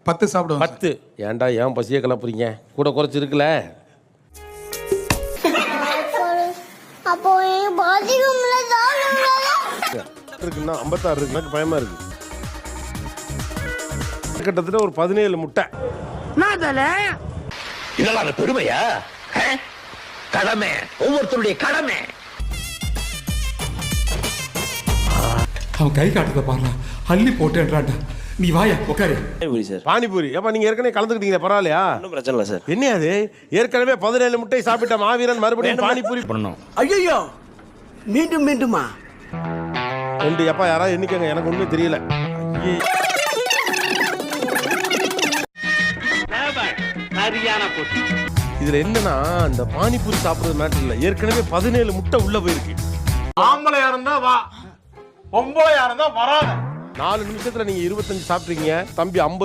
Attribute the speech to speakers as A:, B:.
A: 10 சாப்பிடுவோம்
B: 10. ஏன்டா ஏன் பசியை கிளப்புறீங்க? கூட குறைச்சி இருக்குல்ல.
C: அப்போ பாத்ரூம்ல
B: இருக்குன்னா 56 இருக்கு. எனக்கு பயமா இருக்கு. கிட்டத்தட்ட ஒரு 17 முட்டை.
D: இதெல்லாம் பெருமையா? கடமை, ஒவ்வொருத்தருடைய கடமை.
A: அவன் கை காட்டுறத பாரு, அள்ளி போட்டேன்றான்டா. நீ வாயா உட்காரு.
B: பானிபூரி. ஏப்பா நீங்க ஏற்கனவே கலந்துக்கிட்டீங்க, பரவாயில்லையா?
E: ஒன்றும் பிரச்சனை இல்லை சார்.
B: என்ன அது? ஏற்கனவே 17 முட்டை சாப்பிட்ட மாவீரன் மறுபடியும் பானிபூரி பண்ணணும்.
F: ஐயோ, மீண்டும் மீண்டுமா?
B: 2. எப்பா யாராவது எண்ணிக்கங்க, எனக்கு ஒண்ணுமே தெரியல. இதுல என்னன்னா, இந்த பானிபூரி சாப்பிடுறது மேட்டர் இல்ல, ஏற்கனவே 17 முட்டை உள்ள போயிருக்கு.
G: ஆம்பளையா இருந்தா வா, பொம்பளையா இருந்தா வராத.
B: 4 நிமிஷத்துல நீங்க 25 சாப்பிட்றீங்க. தம்பி 50